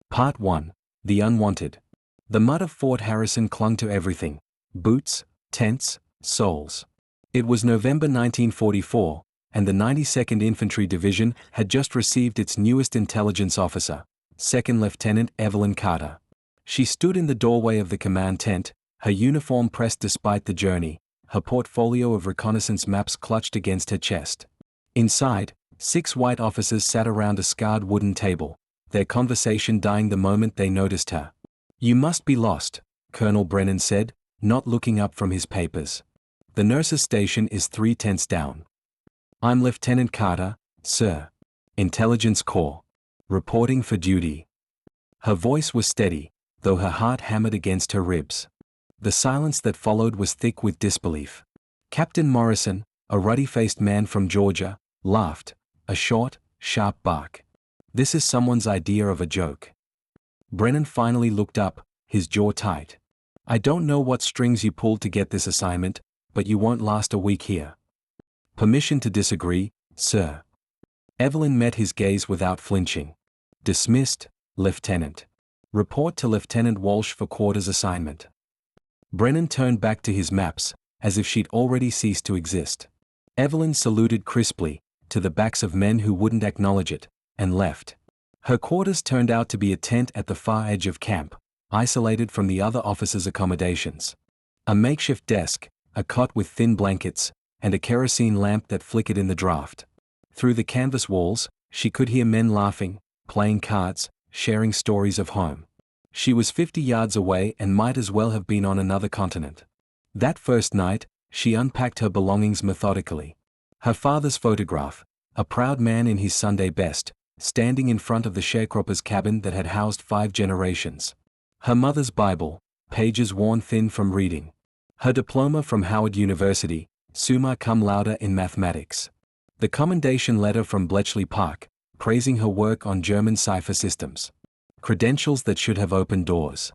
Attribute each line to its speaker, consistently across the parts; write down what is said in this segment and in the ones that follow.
Speaker 1: Part 1. The Unwanted. The mud of Fort Harrison clung to everything: boots, tents, soles. It was November 1944, and the 92nd Infantry Division had just received its newest intelligence officer, Second Lieutenant Evelyn Carter. She stood in the doorway of the command tent, her uniform pressed despite the journey, her portfolio of reconnaissance maps clutched against her chest. Inside, 6 white officers sat around a scarred wooden table, their conversation dying the moment they noticed her. "You must be lost," Colonel Brennan said, not looking up from his papers. "The nurse's station is 3 tents down." "I'm Lieutenant Carter, sir. Intelligence Corps. Reporting for duty." Her voice was steady, though her heart hammered against her ribs. The silence that followed was thick with disbelief. Captain Morrison, a ruddy-faced man from Georgia, laughed, a short, sharp bark. "This is someone's idea of a joke." Brennan finally looked up, his jaw tight. "I don't know what strings you pulled to get this assignment, but you won't last a week here." "Permission to disagree, sir." Evelyn met his gaze without flinching. "Dismissed, Lieutenant. Report to Lieutenant Walsh for quarters assignment." Brennan turned back to his maps, as if she'd already ceased to exist. Evelyn saluted crisply, to the backs of men who wouldn't acknowledge it, and left. Her quarters turned out to be a tent at the far edge of camp, isolated from the other officers' accommodations. A makeshift desk, a cot with thin blankets, and a kerosene lamp that flickered in the draft. Through the canvas walls, she could hear men laughing, playing cards, sharing stories of home. She was 50 yards away and might as well have been on another continent. That first night, she unpacked her belongings methodically. Her father's photograph, a proud man in his Sunday best, standing in front of the sharecropper's cabin that had housed 5 generations. Her mother's Bible, pages worn thin from reading. Her diploma from Howard University, summa cum laude in mathematics. The commendation letter from Bletchley Park, praising her work on German cipher systems. Credentials that should have opened doors.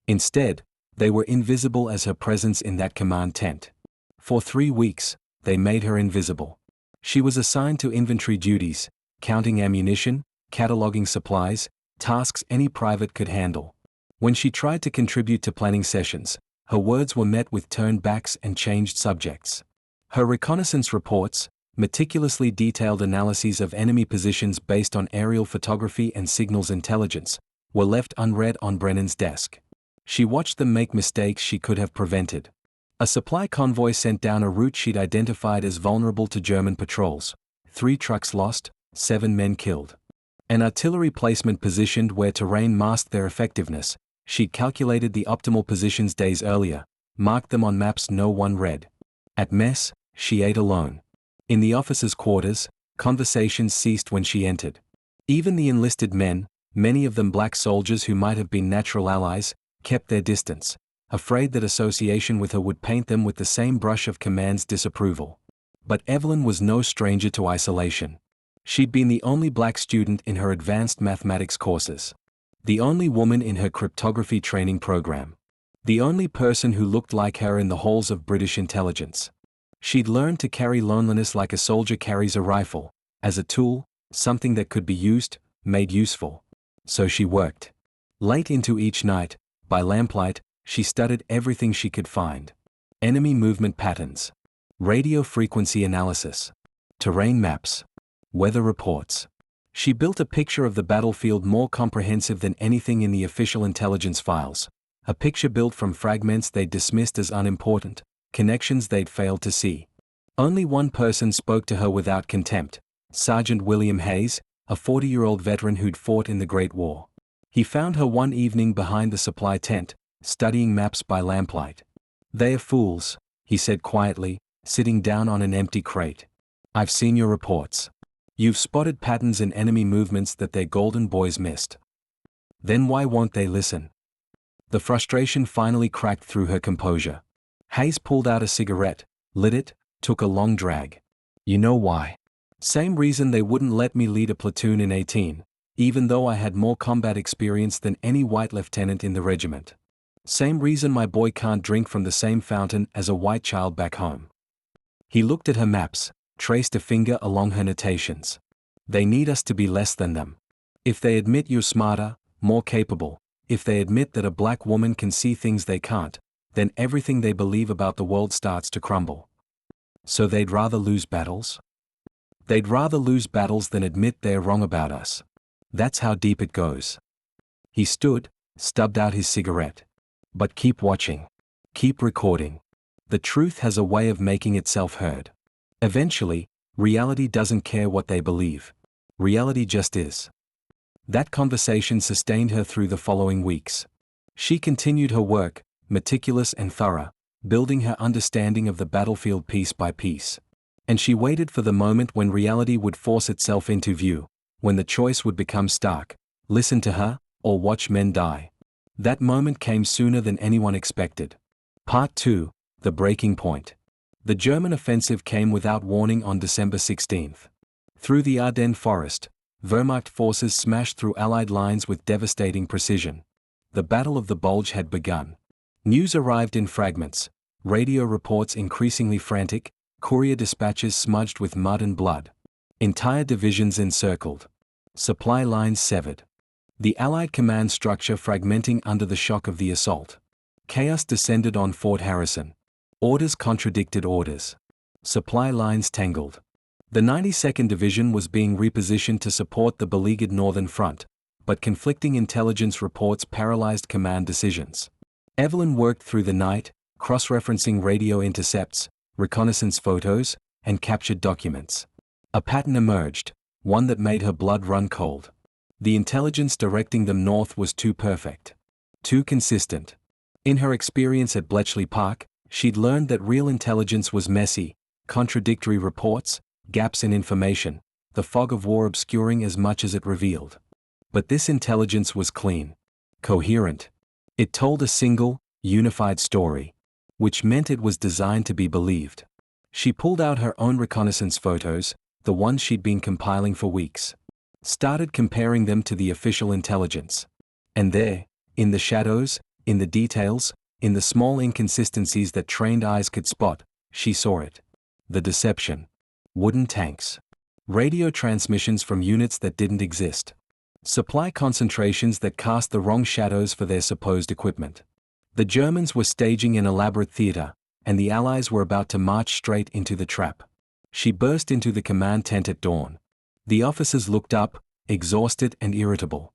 Speaker 1: Instead, they were invisible as her presence in that command tent. For 3 weeks, they made her invisible. She was assigned to infantry duties, counting ammunition, cataloging supplies, tasks any private could handle. When she tried to contribute to planning sessions, her words were met with turned backs and changed subjects. Her reconnaissance reports, meticulously detailed analyses of enemy positions based on aerial photography and signals intelligence, were left unread on Brennan's desk. She watched them make mistakes she could have prevented. A supply convoy sent down a route she'd identified as vulnerable to German patrols. 3 trucks lost, 7 men killed. An artillery placement positioned where terrain masked their effectiveness. She'd calculated the optimal positions days earlier, marked them on maps no one read. At mess, she ate alone. In the officers' quarters, conversations ceased when she entered. Even the enlisted men, many of them black soldiers who might have been natural allies, kept their distance, afraid that association with her would paint them with the same brush of command's disapproval. But Evelyn was no stranger to isolation. She'd been the only black student in her advanced mathematics courses. The only woman in her cryptography training program. The only person who looked like her in the halls of British intelligence. She'd learned to carry loneliness like a soldier carries a rifle, as a tool, something that could be used, made useful. So she worked. Late into each night, by lamplight, she studied everything she could find. Enemy movement patterns. Radio frequency analysis. Terrain maps. Weather reports. She built a picture of the battlefield more comprehensive than anything in the official intelligence files. A picture built from fragments they'd dismissed as unimportant, connections they'd failed to see. Only one person spoke to her without contempt: Sergeant William Hayes, a 40-year-old veteran who'd fought in the Great War. He found her one evening behind the supply tent, studying maps by lamplight. "They're fools," he said quietly, sitting down on an empty crate. "I've seen your reports. You've spotted patterns in enemy movements that their golden boys missed. Then why won't they listen?" The frustration finally cracked through her composure. Hayes pulled out a cigarette, lit it, took a long drag. "You know why? Same reason they wouldn't let me lead a platoon in 18, even though I had more combat experience than any white lieutenant in the regiment. Same reason my boy can't drink from the same fountain as a white child back home." He looked at her maps, traced a finger along her notations. "They need us to be less than them. If they admit you're smarter, more capable. If they admit that a black woman can see things they can't, then everything they believe about the world starts to crumble. So they'd rather lose battles? They'd rather lose battles than admit they're wrong about us. That's how deep it goes. He stood, stubbed out his cigarette. But keep watching. Keep recording. The truth has a way of making itself heard. Eventually, reality doesn't care what they believe. Reality just is. That conversation sustained her through the following weeks. She continued her work, meticulous and thorough, building her understanding of the battlefield piece by piece. And she waited for the moment when reality would force itself into view, when the choice would become stark: listen to her, or watch men die. That moment came sooner than anyone expected. Part 2, The Breaking Point. The German offensive came without warning on December 16th. Through the Ardennes forest, Wehrmacht forces smashed through Allied lines with devastating precision. The Battle of the Bulge had begun. News arrived in fragments, radio reports increasingly frantic, courier dispatches smudged with mud and blood. Entire divisions encircled. Supply lines severed. The Allied command structure fragmenting under the shock of the assault. Chaos descended on Fort Harrison. Orders contradicted orders. Supply lines tangled. The 92nd Division was being repositioned to support the beleaguered Northern Front, but conflicting intelligence reports paralyzed command decisions. Evelyn worked through the night, cross-referencing radio intercepts, reconnaissance photos, and captured documents. A pattern emerged, one that made her blood run cold. The intelligence directing them north was too perfect. Too consistent. In her experience at Bletchley Park, she'd learned that real intelligence was messy: contradictory reports, gaps in information, the fog of war obscuring as much as it revealed. But this intelligence was clean. Coherent. It told a single, unified story. Which meant it was designed to be believed. She pulled out her own reconnaissance photos, the ones she'd been compiling for weeks. Started comparing them to the official intelligence. And there, in the shadows, in the details, in the small inconsistencies that trained eyes could spot, she saw it. The deception. Wooden tanks. Radio transmissions from units that didn't exist. Supply concentrations that cast the wrong shadows for their supposed equipment. The Germans were staging an elaborate theater, and the Allies were about to march straight into the trap. She burst into the command tent at dawn. The officers looked up, exhausted and irritable.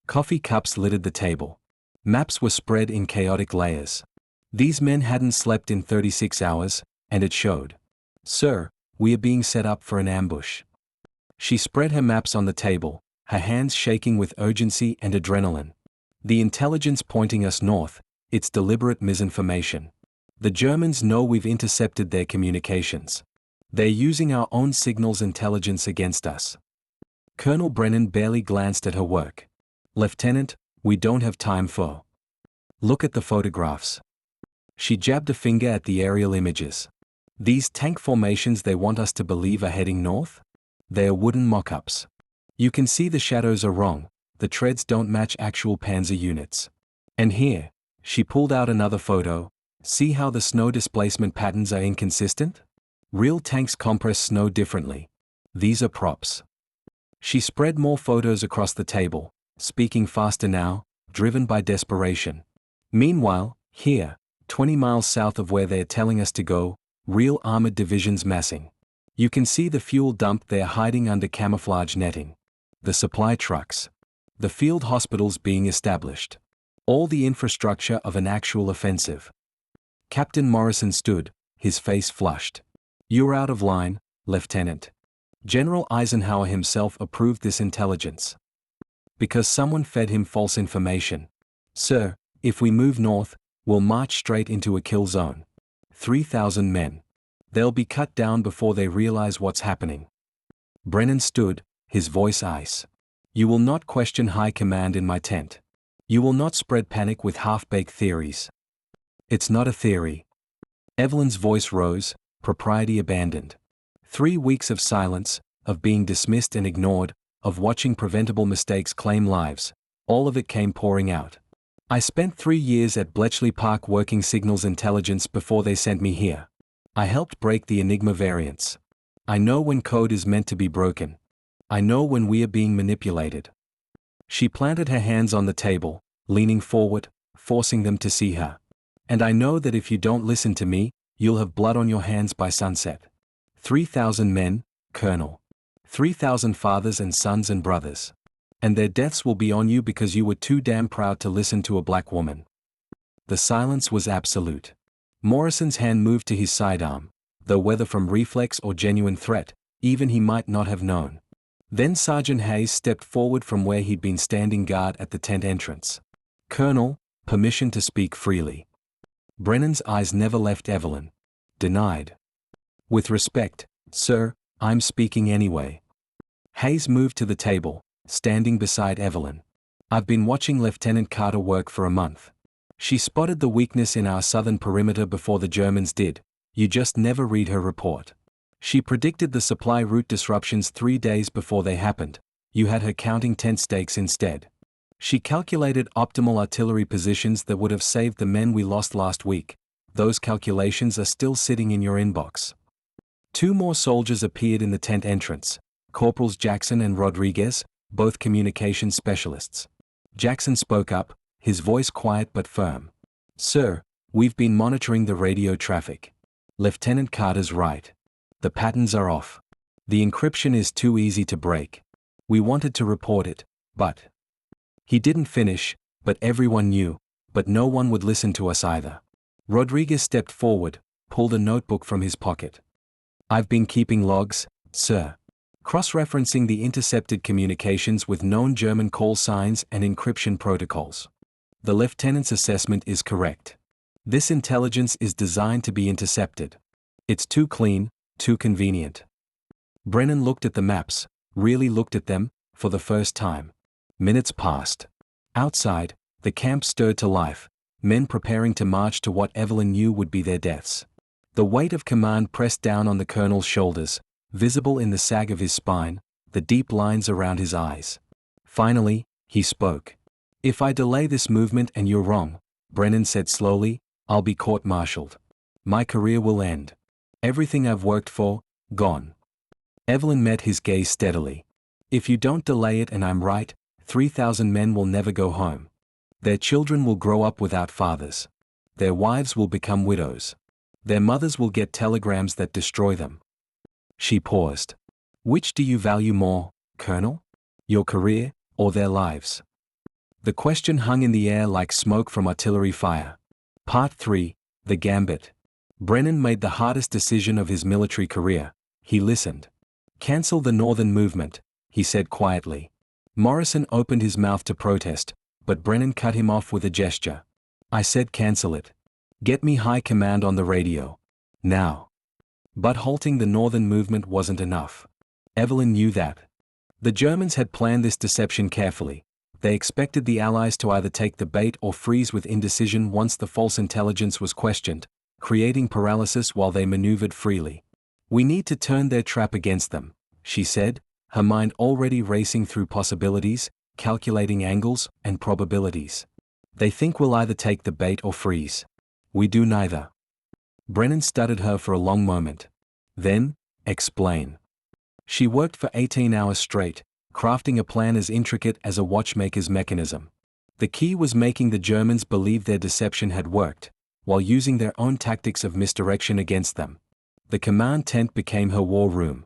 Speaker 1: Coffee cups littered the table. Maps were spread in chaotic layers. These men hadn't slept in 36 hours, and it showed. "Sir, we are being set up for an ambush." She spread her maps on the table, her hands shaking with urgency and adrenaline. "The intelligence pointing us north, it's deliberate misinformation. The Germans know we've intercepted their communications. They're using our own signals intelligence against us." Colonel Brennan barely glanced at her work. "Lieutenant, we don't have time for. Look at the photographs." She jabbed a finger at the aerial images. "These tank formations they want us to believe are heading north? They are wooden mock-ups. You can see the shadows are wrong, the treads don't match actual panzer units. And here," she pulled out another photo, "see how the snow displacement patterns are inconsistent? Real tanks compress snow differently. These are props." She spread more photos across the table, speaking faster now, driven by desperation. "Meanwhile, here, 20 miles south of where they're telling us to go, real armored divisions massing. You can see the fuel dump they're hiding under camouflage netting. The supply trucks. The field hospitals being established. All the infrastructure of an actual offensive." Captain Morrison stood, his face flushed. "You're out of line, Lieutenant. General Eisenhower himself approved this intelligence. Because someone fed him false information. Sir, if we move north, we'll march straight into a kill zone. 3,000 men. They'll be cut down before they realize what's happening." Brennan stood, his voice ice. "You will not question high command in my tent. You will not spread panic with half-baked theories." "It's not a theory." Evelyn's voice rose, propriety abandoned. 3 weeks of silence, of being dismissed and ignored, of watching preventable mistakes claim lives, all of it came pouring out. "I spent 3 years at Bletchley Park working signals intelligence before they sent me here. I helped break the Enigma variants. I know when code is meant to be broken. I know when we are being manipulated." She planted her hands on the table, leaning forward, forcing them to see her. And I know that if you don't listen to me, you'll have blood on your hands by sunset. 3,000 men, Colonel. 3,000 fathers and sons and brothers. And their deaths will be on you because you were too damn proud to listen to a black woman. The silence was absolute. Morrison's hand moved to his sidearm, though whether from reflex or genuine threat, even he might not have known. Then Sergeant Hayes stepped forward from where he'd been standing guard at the tent entrance. Colonel, permission to speak freely. Brennan's eyes never left Evelyn. Denied. With respect, sir, I'm speaking anyway. Hayes moved to the table, standing beside Evelyn. I've been watching Lieutenant Carter work for a month. She spotted the weakness in our southern perimeter before the Germans did. You just never read her report. She predicted the supply route disruptions 3 days before they happened. You had her counting tent stakes instead. She calculated optimal artillery positions that would have saved the men we lost last week. Those calculations are still sitting in your inbox. 2 more soldiers appeared in the tent entrance, Corporals Jackson and Rodriguez, both communications specialists. Jackson spoke up, his voice quiet but firm. Sir, we've been monitoring the radio traffic. Lieutenant Carter's right. The patterns are off. The encryption is too easy to break. We wanted to report it, but... He didn't finish, but everyone knew, but no one would listen to us either. Rodriguez stepped forward, pulled a notebook from his pocket. I've been keeping logs, sir. Cross-referencing the intercepted communications with known German call signs and encryption protocols. The lieutenant's assessment is correct. This intelligence is designed to be intercepted. It's too clean, too convenient. Brennan looked at the maps, really looked at them, for the first time. Minutes passed. Outside, the camp stirred to life, men preparing to march to what Evelyn knew would be their deaths. The weight of command pressed down on the colonel's shoulders, visible in the sag of his spine, the deep lines around his eyes. Finally, he spoke. If I delay this movement and you're wrong, Brennan said slowly, I'll be court-martialed. My career will end. Everything I've worked for, gone. Evelyn met his gaze steadily. If you don't delay it and I'm right, 3,000 men will never go home. Their children will grow up without fathers. Their wives will become widows. Their mothers will get telegrams that destroy them. She paused. Which do you value more, Colonel? Your career, or their lives? The question hung in the air like smoke from artillery fire. Part 3, The Gambit. Brennan made the hardest decision of his military career. He listened. Cancel the northern movement, he said quietly. Morrison opened his mouth to protest, but Brennan cut him off with a gesture. I said cancel it. Get me high command on the radio. Now. But halting the northern movement wasn't enough. Evelyn knew that. The Germans had planned this deception carefully. They expected the Allies to either take the bait or freeze with indecision once the false intelligence was questioned, creating paralysis while they maneuvered freely. We need to turn their trap against them, she said, her mind already racing through possibilities, calculating angles and probabilities. They think we'll either take the bait or freeze. We do neither. Brennan studied her for a long moment. Then, explain. She worked for 18 hours straight, crafting a plan as intricate as a watchmaker's mechanism. The key was making the Germans believe their deception had worked, while using their own tactics of misdirection against them. The command tent became her war room.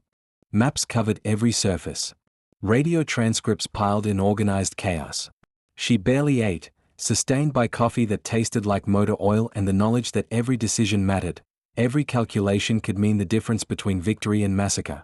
Speaker 1: Maps covered every surface. Radio transcripts piled in organized chaos. She barely ate, sustained by coffee that tasted like motor oil and the knowledge that every decision mattered, every calculation could mean the difference between victory and massacre.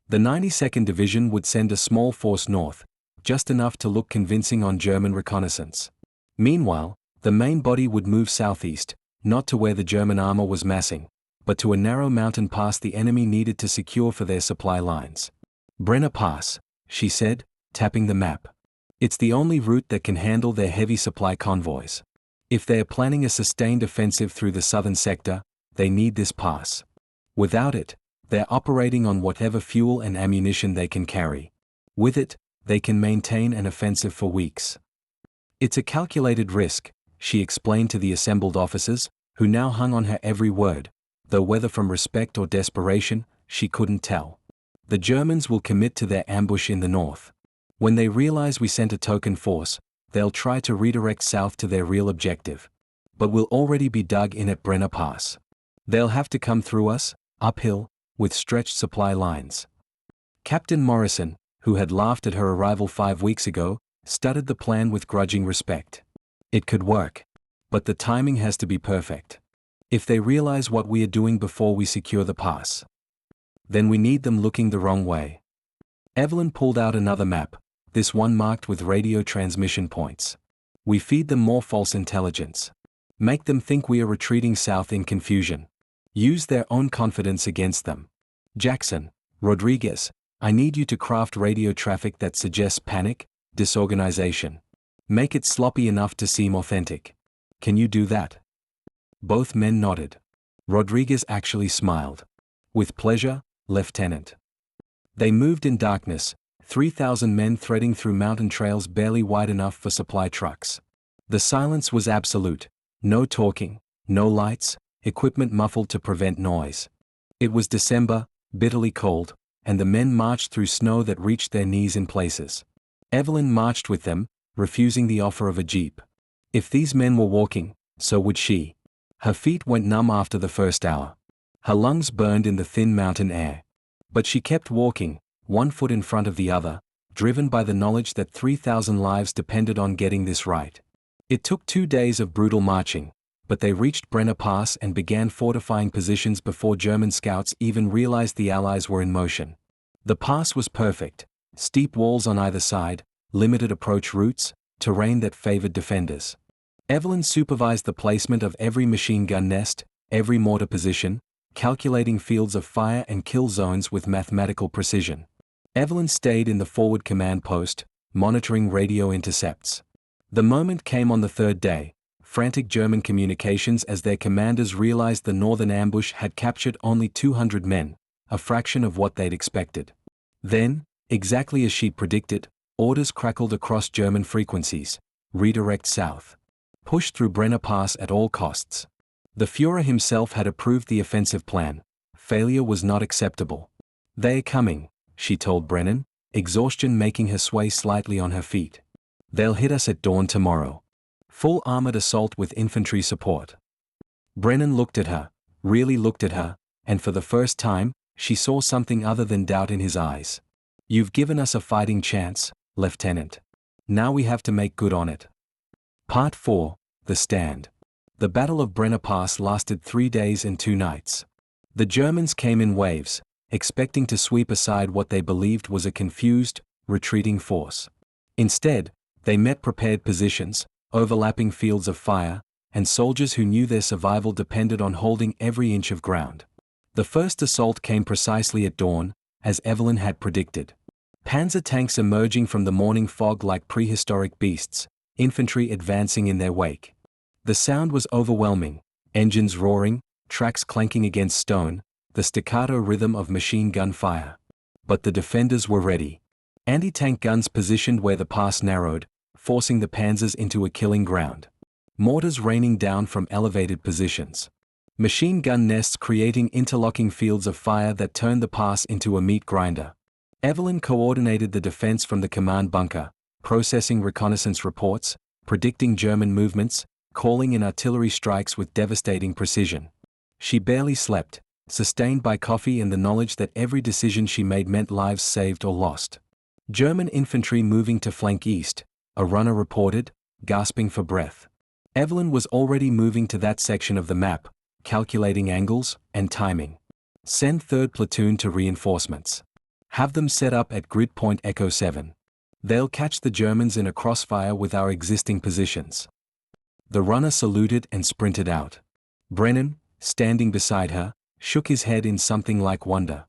Speaker 1: The 92nd Division would send a small force north, just enough to look convincing on German reconnaissance. Meanwhile, the main body would move southeast, not to where the German armor was massing, but to a narrow mountain pass the enemy needed to secure for their supply lines. Brenner Pass, she said, tapping the map. It's the only route that can handle their heavy supply convoys. If they are planning a sustained offensive through the southern sector, they need this pass. Without it, they're operating on whatever fuel and ammunition they can carry. With it, they can maintain an offensive for weeks. It's a calculated risk, she explained to the assembled officers, who now hung on her every word, though whether from respect or desperation, she couldn't tell. The Germans will commit to their ambush in the north. When they realize we sent a token force, they'll try to redirect south to their real objective. But we'll already be dug in at Brenner Pass. They'll have to come through us, uphill, with stretched supply lines. Captain Morrison, who had laughed at her arrival 5 weeks ago, studied the plan with grudging respect. It could work. But the timing has to be perfect. If they realize what we are doing before we secure the pass, then we need them looking the wrong way. Evelyn pulled out another map, this one marked with radio transmission points. We feed them more false intelligence. Make them think we are retreating south in confusion. Use their own confidence against them. Jackson, Rodriguez, I need you to craft radio traffic that suggests panic, disorganization. Make it sloppy enough to seem authentic. Can you do that? Both men nodded. Rodriguez actually smiled. With pleasure, Lieutenant. They moved in darkness, 3,000 men threading through mountain trails barely wide enough for supply trucks. The silence was absolute. No talking, no lights, equipment muffled to prevent noise. It was December, bitterly cold, and the men marched through snow that reached their knees in places. Evelyn marched with them, refusing the offer of a jeep. If these men were walking, so would she. Her feet went numb after the first hour. Her lungs burned in the thin mountain air. But she kept walking, one foot in front of the other, driven by the knowledge that 3,000 lives depended on getting this right. It took 2 days of brutal marching, but they reached Brenner Pass and began fortifying positions before German scouts even realized the Allies were in motion. The pass was perfect, steep walls on either side, limited approach routes, terrain that favored defenders. Evelyn supervised the placement of every machine gun nest, every mortar position, calculating fields of fire and kill zones with mathematical precision. Evelyn stayed in the forward command post, monitoring radio intercepts. The moment came on the third day, frantic German communications as their commanders realized the northern ambush had captured only 200 men, a fraction of what they'd expected. Then, exactly as she'd predicted, orders crackled across German frequencies: redirect south. Push through Brenner Pass at all costs. The Führer himself had approved the offensive plan. Failure was not acceptable. They are coming, she told Brennan, exhaustion making her sway slightly on her feet. They'll hit us at dawn tomorrow. Full armored assault with infantry support. Brennan looked at her, really looked at her, and for the first time, she saw something other than doubt in his eyes. You've given us a fighting chance, Lieutenant. Now we have to make good on it. Part 4, The Stand. The Battle of Brenner Pass lasted 3 days and 2 nights. The Germans came in waves, expecting to sweep aside what they believed was a confused, retreating force. Instead, they met prepared positions, overlapping fields of fire, and soldiers who knew their survival depended on holding every inch of ground. The first assault came precisely at dawn, as Evelyn had predicted. Panzer tanks emerging from the morning fog like prehistoric beasts, infantry advancing in their wake. The sound was overwhelming, engines roaring, tracks clanking against stone, the staccato rhythm of machine gun fire. But the defenders were ready. Anti-tank guns positioned where the pass narrowed, forcing the panzers into a killing ground. Mortars raining down from elevated positions. Machine gun nests creating interlocking fields of fire that turned the pass into a meat grinder. Evelyn coordinated the defense from the command bunker, processing reconnaissance reports, predicting German movements, calling in artillery strikes with devastating precision. She barely slept, sustained by coffee and the knowledge that every decision she made meant lives saved or lost. German infantry moving to flank east, a runner reported, gasping for breath. Evelyn was already moving to that section of the map, calculating angles and timing. Send 3rd platoon to reinforcements. Have them set up at grid point Echo 7. They'll catch the Germans in a crossfire with our existing positions. The runner saluted and sprinted out. Brennan, standing beside her, shook his head in something like wonder.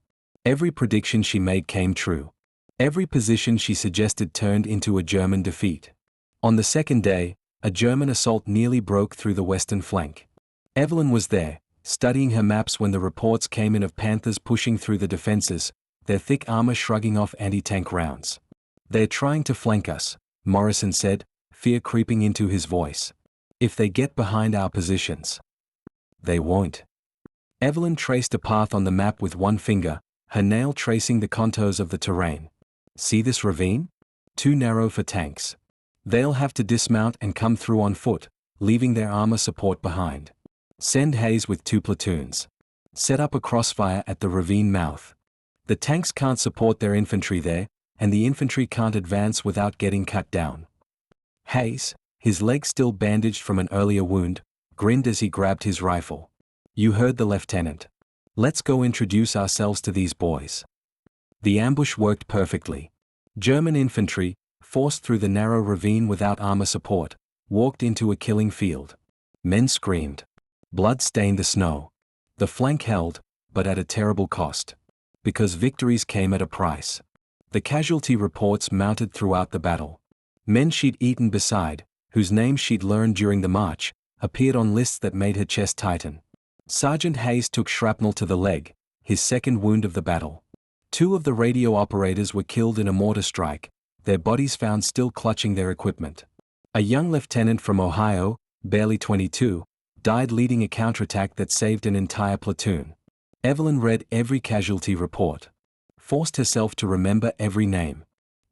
Speaker 1: Every prediction she made came true. Every position she suggested turned into a German defeat. On the second day, a German assault nearly broke through the western flank. Evelyn was there, studying her maps when the reports came in of Panthers pushing through the defenses, their thick armor shrugging off anti-tank rounds. They're trying to flank us, Morrison said, fear creeping into his voice. If they get behind our positions. They won't. Evelyn traced a path on the map with one finger, her nail tracing the contours of the terrain. See this ravine? Too narrow for tanks. They'll have to dismount and come through on foot, leaving their armor support behind. Send Hayes with 2 platoons. Set up a crossfire at the ravine mouth. The tanks can't support their infantry there, and the infantry can't advance without getting cut down. Hayes, his leg still bandaged from an earlier wound, grinned as he grabbed his rifle. You heard the lieutenant. Let's go introduce ourselves to these boys. The ambush worked perfectly. German infantry, forced through the narrow ravine without armor support, walked into a killing field. Men screamed. Blood stained the snow. The flank held, but at a terrible cost. Because victories came at a price. The casualty reports mounted throughout the battle. Men she'd eaten beside, whose names she'd learned during the march, appeared on lists that made her chest tighten. Sergeant Hayes took shrapnel to the leg, his second wound of the battle. 2 of the radio operators were killed in a mortar strike, their bodies found still clutching their equipment. A young lieutenant from Ohio, barely 22, died leading a counterattack that saved an entire platoon. Evelyn read every casualty report. Forced herself to remember every name.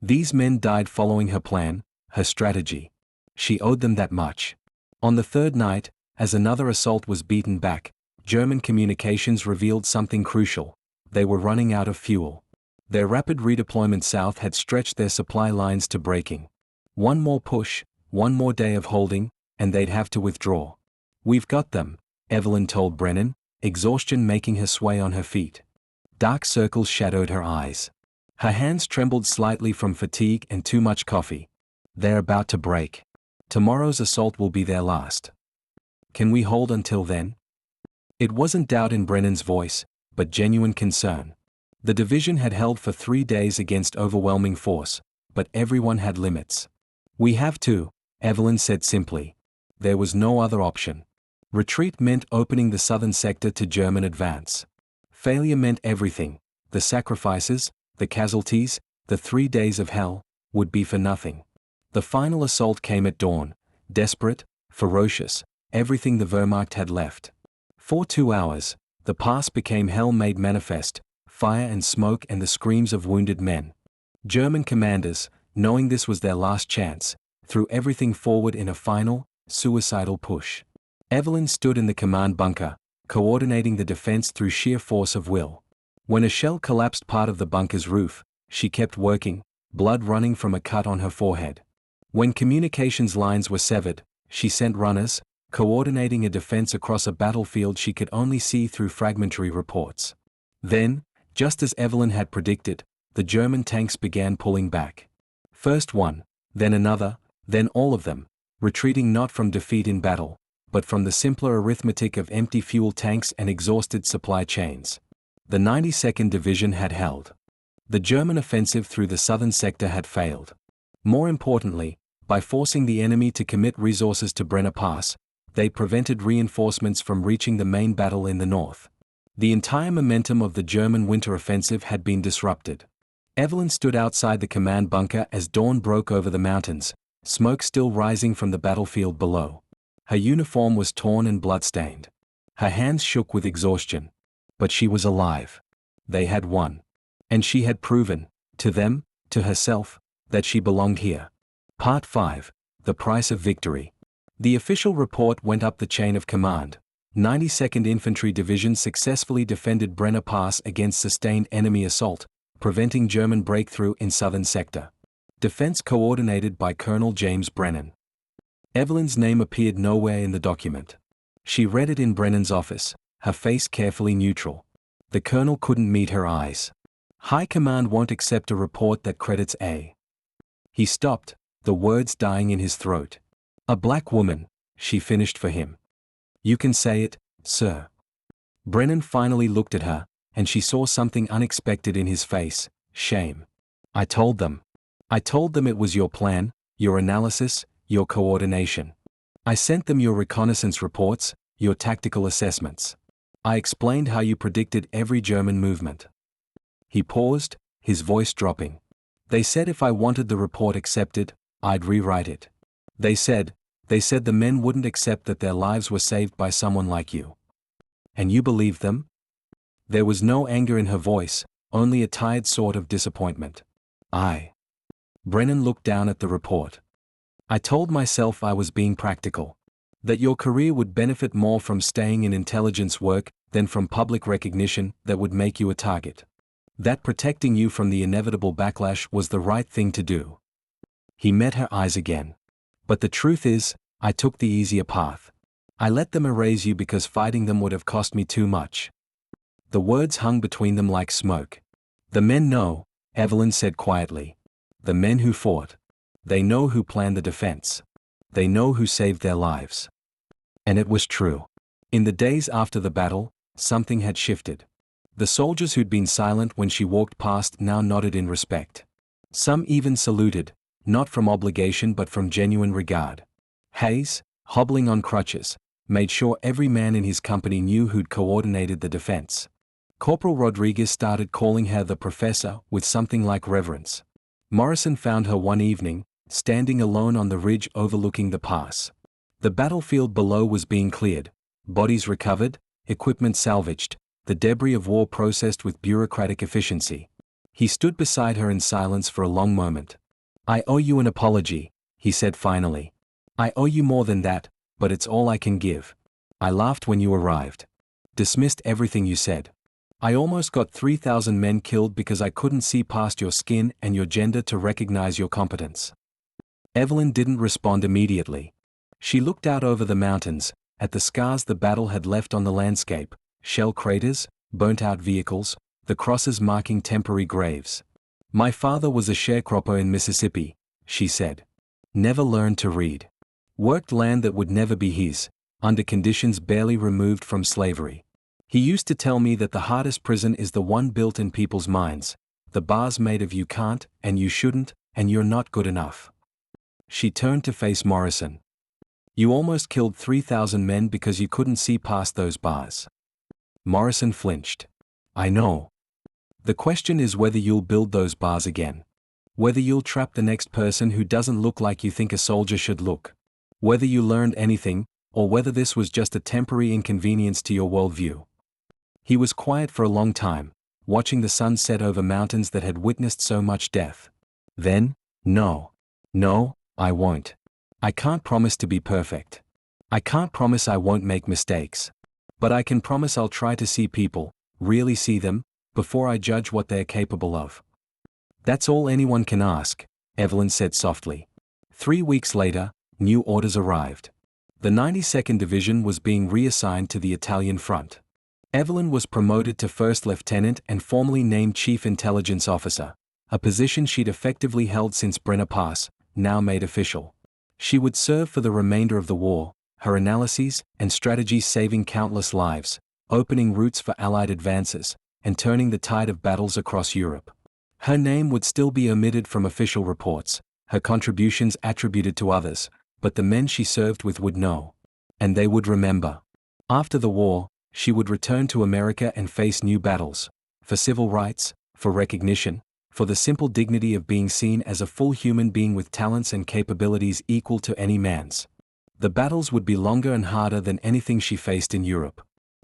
Speaker 1: These men died following her plan, her strategy. She owed them that much. On the 3rd night, as another assault was beaten back, German communications revealed something crucial. They were running out of fuel. Their rapid redeployment south had stretched their supply lines to breaking. One more push, one more day of holding, and they'd have to withdraw. We've got them, Evelyn told Brennan, exhaustion making her sway on her feet. Dark circles shadowed her eyes. Her hands trembled slightly from fatigue and too much coffee. They're about to break. Tomorrow's assault will be their last. Can we hold until then? It wasn't doubt in Brennan's voice, but genuine concern. The division had held for 3 days against overwhelming force, but everyone had limits. We have to, Evelyn said simply. There was no other option. Retreat meant opening the southern sector to German advance. Failure meant everything. The sacrifices, the casualties, the 3 days of hell, would be for nothing. The final assault came at dawn, desperate, ferocious, everything the Wehrmacht had left. For 2 hours, the pass became hell made manifest, fire and smoke and the screams of wounded men. German commanders, knowing this was their last chance, threw everything forward in a final, suicidal push. Evelyn stood in the command bunker, coordinating the defense through sheer force of will. When a shell collapsed part of the bunker's roof, she kept working, blood running from a cut on her forehead. When communications lines were severed, she sent runners, coordinating a defense across a battlefield she could only see through fragmentary reports. Then, just as Evelyn had predicted, the German tanks began pulling back. First one, then another, then all of them, retreating not from defeat in battle, but from the simpler arithmetic of empty fuel tanks and exhausted supply chains. The 92nd Division had held. The German offensive through the southern sector had failed. More importantly, by forcing the enemy to commit resources to Brenner Pass, they prevented reinforcements from reaching the main battle in the north. The entire momentum of the German winter offensive had been disrupted. Evelyn stood outside the command bunker as dawn broke over the mountains, smoke still rising from the battlefield below. Her uniform was torn and blood-stained. Her hands shook with exhaustion. But she was alive. They had won. And she had proven, to them, to herself, that she belonged here. Part 5. The Price of Victory. The official report went up the chain of command. 92nd Infantry Division successfully defended Brenner Pass against sustained enemy assault, preventing German breakthrough in southern sector. Defense coordinated by Colonel James Brennan. Evelyn's name appeared nowhere in the document. She read it in Brennan's office, her face carefully neutral. The colonel couldn't meet her eyes. High command won't accept a report that credits A. He stopped, the words dying in his throat. A black woman, she finished for him. You can say it, sir. Brennan finally looked at her, and she saw something unexpected in his face, shame. I told them it was your plan, your analysis, your coordination. I sent them your reconnaissance reports, your tactical assessments. I explained how you predicted every German movement. He paused, his voice dropping. They said if I wanted the report accepted, I'd rewrite it. They said the men wouldn't accept that their lives were saved by someone like you. And you believed them? There was no anger in her voice, only a tired sort of disappointment. Brennan looked down at the report. I told myself I was being practical. That your career would benefit more from staying in intelligence work than from public recognition that would make you a target. That protecting you from the inevitable backlash was the right thing to do. He met her eyes again. But the truth is, I took the easier path. I let them erase you because fighting them would have cost me too much. The words hung between them like smoke. The men know, Evelyn said quietly. The men who fought. They know who planned the defense. They know who saved their lives. And it was true. In the days after the battle, something had shifted. The soldiers who'd been silent when she walked past now nodded in respect. Some even saluted, not from obligation but from genuine regard. Hayes, hobbling on crutches, made sure every man in his company knew who'd coordinated the defense. Corporal Rodriguez started calling her the professor with something like reverence. Morrison found her one evening, standing alone on the ridge overlooking the pass. The battlefield below was being cleared, bodies recovered, equipment salvaged, the debris of war processed with bureaucratic efficiency. He stood beside her in silence for a long moment. I owe you an apology, he said finally. I owe you more than that, but it's all I can give. I laughed when you arrived. Dismissed everything you said. I almost got 3,000 men killed because I couldn't see past your skin and your gender to recognize your competence. Evelyn didn't respond immediately. She looked out over the mountains, at the scars the battle had left on the landscape, shell craters, burnt-out vehicles, the crosses marking temporary graves. My father was a sharecropper in Mississippi, she said. Never learned to read. Worked land that would never be his, under conditions barely removed from slavery. He used to tell me that the hardest prison is the one built in people's minds, the bars made of you can't, and you shouldn't, and you're not good enough. She turned to face Morrison. You almost killed 3,000 men because you couldn't see past those bars. Morrison flinched. I know. The question is whether you'll build those bars again. Whether you'll trap the next person who doesn't look like you think a soldier should look. Whether you learned anything, or whether this was just a temporary inconvenience to your worldview. He was quiet for a long time, watching the sun set over mountains that had witnessed so much death. Then, no, I won't. I can't promise to be perfect. I can't promise I won't make mistakes. But I can promise I'll try to see people, really see them, before I judge what they're capable of. That's all anyone can ask, Evelyn said softly. 3 weeks later, new orders arrived. The 92nd Division was being reassigned to the Italian front. Evelyn was promoted to first lieutenant and formally named Chief Intelligence Officer, a position she'd effectively held since Brenner Pass, now made official. She would serve for the remainder of the war, her analyses and strategies saving countless lives, opening routes for Allied advances, and turning the tide of battles across Europe. Her name would still be omitted from official reports, her contributions attributed to others, but the men she served with would know. And they would remember. After the war, she would return to America and face new battles, for civil rights, for recognition, for the simple dignity of being seen as a full human being with talents and capabilities equal to any man's. The battles would be longer and harder than anything she faced in Europe.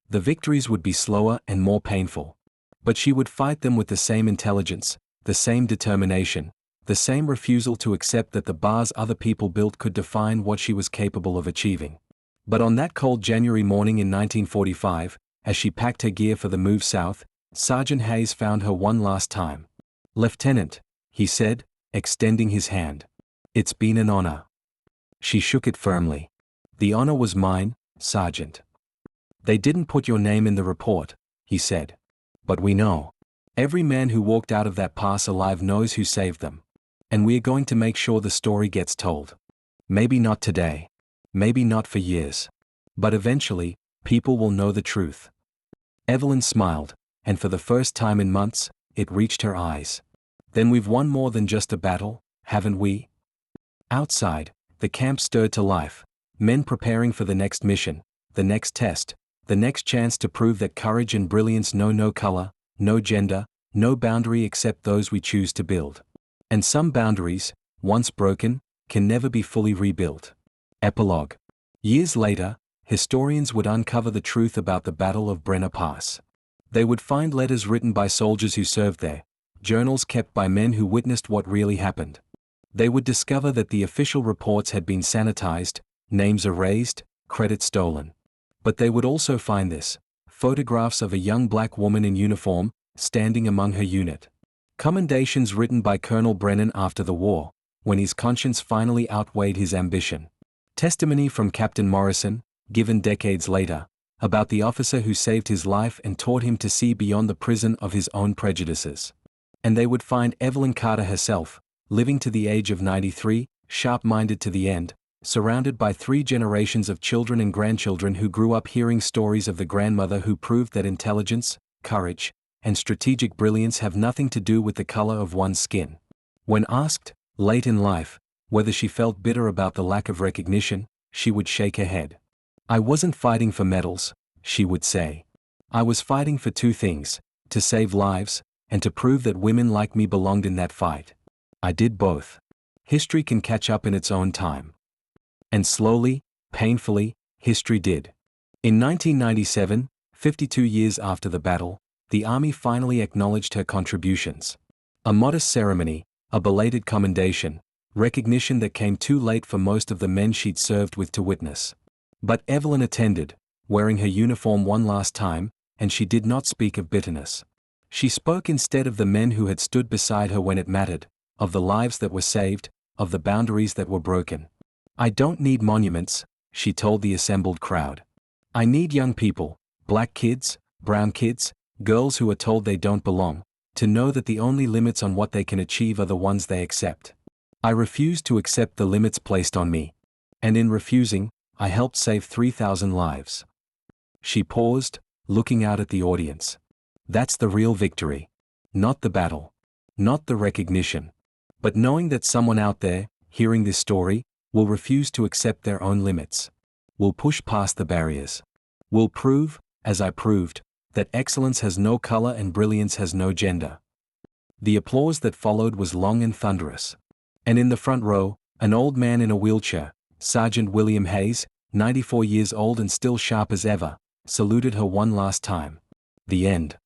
Speaker 1: The victories would be slower and more painful. But she would fight them with the same intelligence, the same determination, the same refusal to accept that the bars other people built could define what she was capable of achieving. But on that cold January morning in 1945, as she packed her gear for the move south, Sergeant Hayes found her one last time. Lieutenant, he said, extending his hand. It's been an honor. She shook it firmly. The honor was mine, Sergeant. They didn't put your name in the report, he said. But we know. Every man who walked out of that pass alive knows who saved them. And we're going to make sure the story gets told. Maybe not today. Maybe not for years. But eventually, people will know the truth. Evelyn smiled, and for the first time in months, it reached her eyes. Then we've won more than just a battle, haven't we? Outside, the camp stirred to life, men preparing for the next mission, the next test, the next chance to prove that courage and brilliance know no color, no gender, no boundary except those we choose to build. And some boundaries, once broken, can never be fully rebuilt. Epilogue. Years later, historians would uncover the truth about the Battle of Brenner Pass. They would find letters written by soldiers who served there, journals kept by men who witnessed what really happened. They would discover that the official reports had been sanitized, names erased, credit stolen. But they would also find this: photographs of a young black woman in uniform, standing among her unit. Commendations written by Colonel Brennan after the war, when his conscience finally outweighed his ambition. Testimony from Captain Morrison, given decades later, about the officer who saved his life and taught him to see beyond the prison of his own prejudices. And they would find Evelyn Carter herself, living to the age of 93, sharp-minded to the end, surrounded by 3 generations of children and grandchildren who grew up hearing stories of the grandmother who proved that intelligence, courage, and strategic brilliance have nothing to do with the color of one's skin. When asked, late in life, whether she felt bitter about the lack of recognition, she would shake her head. "I wasn't fighting for medals," she would say. "I was fighting for 2 things, to save lives, and to prove that women like me belonged in that fight. I did both." History can catch up in its own time. And slowly, painfully, history did. In 1997, 52 years after the battle, the Army finally acknowledged her contributions. A modest ceremony, a belated commendation, recognition that came too late for most of the men she'd served with to witness. But Evelyn attended, wearing her uniform one last time, and she did not speak of bitterness. She spoke instead of the men who had stood beside her when it mattered, of the lives that were saved, of the boundaries that were broken. "I don't need monuments," she told the assembled crowd. "I need young people, black kids, brown kids, girls who are told they don't belong, to know that the only limits on what they can achieve are the ones they accept. I refuse to accept the limits placed on me. And in refusing, I helped save 3,000 lives." She paused, looking out at the audience. That's the real victory. Not the battle. Not the recognition. But knowing that someone out there, hearing this story, will refuse to accept their own limits. Will push past the barriers. Will prove, as I proved, that excellence has no color and brilliance has no gender. The applause that followed was long and thunderous. And in the front row, an old man in a wheelchair, Sergeant William Hayes, 94 years old and still sharp as ever, saluted her one last time. The end.